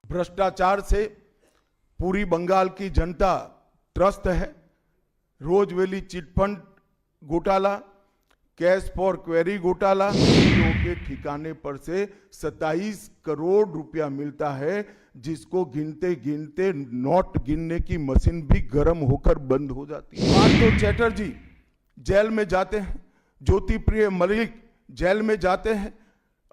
भ्रष्टाचार से पूरी बंगाल की जनता त्रस्त है। रोजवेली चिटफंड घोटाला, कैश फॉर क्वेरी घोटाला के ठिकाने पर से 27 करोड़ रुपया मिलता है, जिसको गिनते गिनते नोट गिनने की मशीन भी गर्म होकर बंद हो जाती है। पार्थो चैटर्जी जेल में जाते हैं, ज्योति प्रिय मलिक जेल में जाते हैं,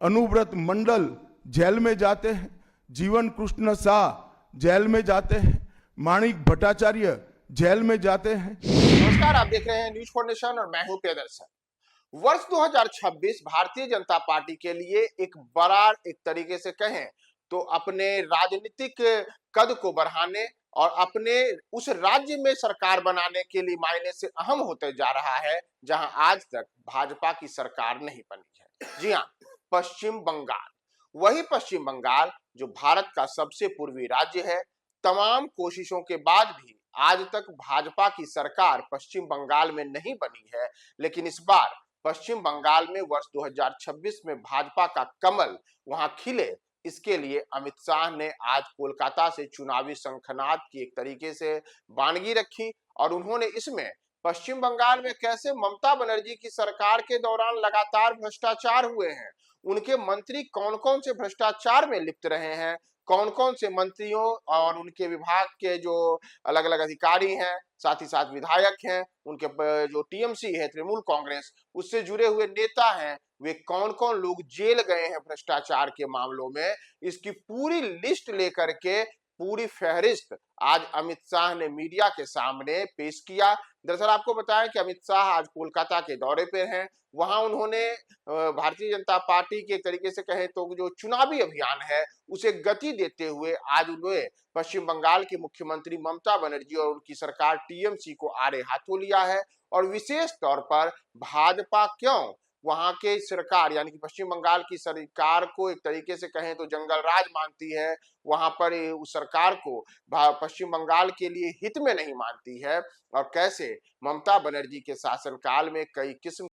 अनुव्रत मंडल जेल में जाते हैं, जीवन कृष्ण शाह जेल में जाते हैं, माणिक भट्टाचार्य जेल में जाते हैं। नमस्कार, आप देख रहे हैं न्यूज फॉर नेशन और मैं हूं प्रियदर्शन। वर्ष 2026 भारतीय जनता पार्टी के लिए एक बड़ा, एक तरीके से कहें तो अपने राजनीतिक कद को बढ़ाने और अपने उस राज्य में सरकार बनाने के लिए मायने से अहम होते जा रहा है, जहां आज तक भाजपा की सरकार नहीं बनी है। जी हां, पश्चिम बंगाल। वही पश्चिम बंगाल जो भारत का सबसे पूर्वी राज्य है। तमाम कोशिशों के बाद भी आज तक भाजपा की सरकार पश्चिम बंगाल में नहीं बनी है, लेकिन इस बार पश्चिम बंगाल में वर्ष 2026 में भाजपा का कमल वहां खिले, इसके लिए अमित शाह ने आज कोलकाता से चुनावी शंखनाद की एक तरीके से वानगी रखी और उन्होंने इसमें पश्चिम बंगाल में कैसे ममता बनर्जी की सरकार के दौरान लगातार भ्रष्टाचार हुए हैं, उनके मंत्री कौन कौन से भ्रष्टाचार में लिप्त रहे हैं, कौन कौन से मंत्रियों और उनके विभाग के जो अलग अलग अधिकारी हैं, साथ ही साथ विधायक हैं, उनके जो टीएमसी है तृणमूल कांग्रेस, उससे जुड़े हुए नेता हैं, वे कौन कौन लोग जेल गए हैं भ्रष्टाचार के मामलों में, इसकी पूरी लिस्ट लेकर के पूरी फहरिस्त आज अमित शाह ने मीडिया के सामने पेश किया। दरअसल आपको बताएं कि अमित शाह आज कोलकाता के दौरे पे हैं। वहां उन्होंने भारतीय जनता पार्टी के एक तरीके से कहें तो जो चुनावी अभियान है उसे गति देते हुए आज उन्होंने पश्चिम बंगाल की मुख्यमंत्री ममता बनर्जी और उनकी सरकार टीएमसी को आड़े हाथों लिया है और विशेष तौर पर भाजपा क्यों वहां के सरकार यानी कि पश्चिम बंगाल की सरकार को एक तरीके से कहें तो जंगल राज मानती है, वहां पर उस सरकार को पश्चिम बंगाल के लिए हित में नहीं मानती है और कैसे ममता बनर्जी के शासनकाल में कई किस्म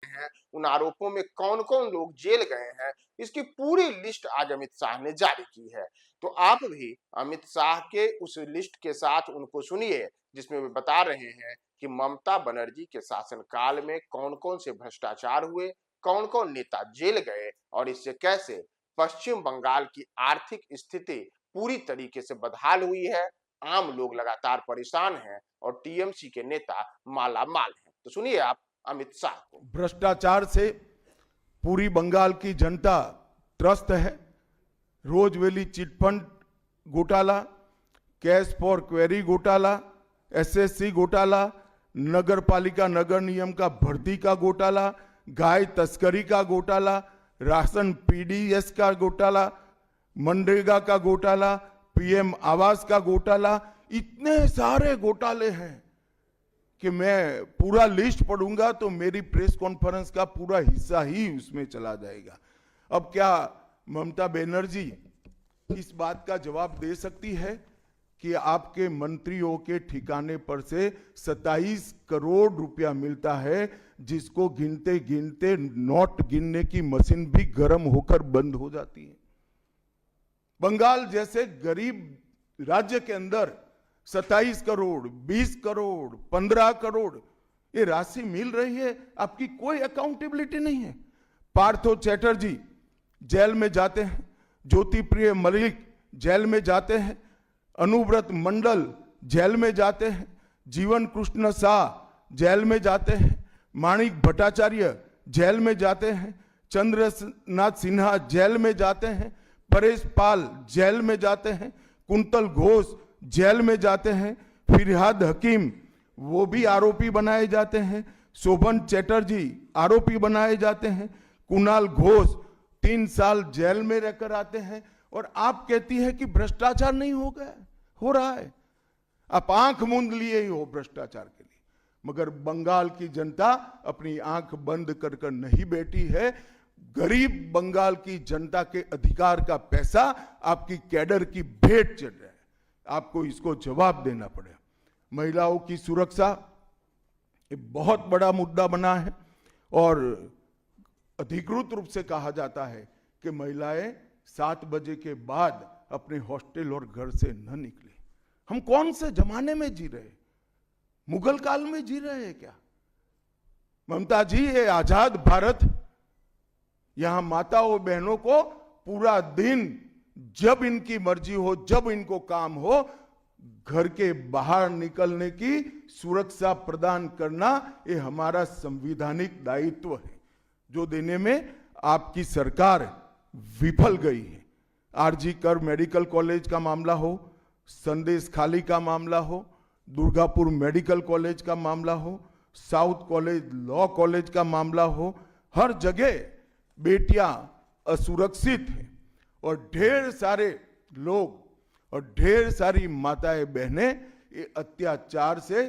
हैं, उन आरोपों में कौन कौन लोग जेल गए हैं, इसकी पूरी लिस्ट आज अमित शाह ने जारी की है। तो आप भी अमित शाह के उस लिस्ट के साथ उनको सुनिए, जिसमें वे बता रहे हैं कि ममता बनर्जी के शासनकाल में कौन कौन से भ्रष्टाचार हुए, कौन कौन नेता जेल गए और इससे कैसे पश्चिम बंगाल की आर्थिक स्थिति पूरी तरीके से बदहाल हुई है, आम लोग लगातार परेशान हैं और टीएमसी के नेता मालामाल हैं। तो सुनिए आप अमित शाह को। भ्रष्टाचार से पूरी बंगाल की जनता त्रस्त है। रोजवेली चिटफंड घोटाला, कैश फॉर क्वेरी घोटाला, एसएससी घोटाला, नगर पालिका नगर नियम का भर्ती का घोटाला, गाय तस्करी का घोटाला, राशन पीडीएस का घोटाला, मनरेगा का घोटाला, पीएम आवास का घोटाला, इतने सारे घोटाले हैं कि मैं पूरा लिस्ट पढ़ूंगा तो मेरी प्रेस कॉन्फ्रेंस का पूरा हिस्सा ही उसमें चला जाएगा। अब क्या ममता बनर्जी इस बात का जवाब दे सकती है कि आपके मंत्रियों के ठिकाने पर से 27 करोड़ रुपया मिलता है, जिसको गिनते गिनते नोट गिनने की मशीन भी गर्म होकर बंद हो जाती है। बंगाल जैसे गरीब राज्य के अंदर 27 करोड़, 20 करोड़, 15 करोड़ ये राशि मिल रही है, आपकी कोई अकाउंटेबिलिटी नहीं है। पार्थो चैटर्जी जेल में जाते हैं, ज्योति प्रिय मलिक जेल में जाते हैं, अनुव्रत मंडल जेल में जाते हैं, जीवन कृष्ण शाह जेल में जाते हैं, माणिक भट्टाचार्य जेल में जाते हैं, चंद्रनाथ सिन्हा जेल में जाते हैं, परेश पाल जेल में जाते हैं, कुंतल घोष जेल में जाते हैं, फिरहाद हकीम वो भी आरोपी बनाए जाते हैं, शोभन चैटर्जी आरोपी बनाए जाते हैं, कुणाल घोष 3 साल जेल में रहकर आते हैं और आप कहती है कि भ्रष्टाचार नहीं हो गया, हो रहा है। आप आंख मूंद लिए ही हो भ्रष्टाचार के लिए, मगर बंगाल की जनता अपनी आंख बंद कर कर नहीं बैठी है। गरीब बंगाल की जनता के अधिकार का पैसा आपकी कैडर की भेंट चढ़ रहा है, आपको इसको जवाब देना पड़ेगा। महिलाओं की सुरक्षा एक बहुत बड़ा मुद्दा बना है और अधिकृत रूप से कहा जाता है कि महिलाएं 7 बजे के बाद अपने हॉस्टल और घर से न निकले। हम कौन से जमाने में जी रहे? मुगल काल में जी रहे हैं क्या? ममता जी, ये आजाद भारत, यहां माताओं बहनों को पूरा दिन जब इनकी मर्जी हो, जब इनको काम हो, घर के बाहर निकलने की सुरक्षा प्रदान करना ये हमारा संवैधानिक दायित्व है, जो देने में आपकी सरकार विफल गई है। आरजी कर मेडिकल कॉलेज का मामला हो, संदेश खाली का मामला हो, दुर्गापुर मेडिकल कॉलेज का मामला हो, साउथ कॉलेज लॉ कॉलेज का मामला हो, हर जगह बेटियां असुरक्षित हैं और ढेर सारे लोग और ढेर सारी माताएं बहनें ये अत्याचार से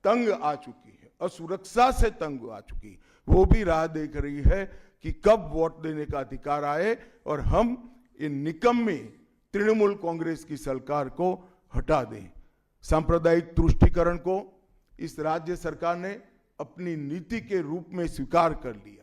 तंग आ चुकी है, असुरक्षा से तंग आ चुकी है। वो भी राह देख रही है कि कब वोट देने का अधिकार आए और हम इन निकम्मी तृणमूल कांग्रेस की सरकार को हटा दें। सांप्रदायिक तुष्टीकरण को इस राज्य सरकार ने अपनी नीति के रूप में स्वीकार कर लिया।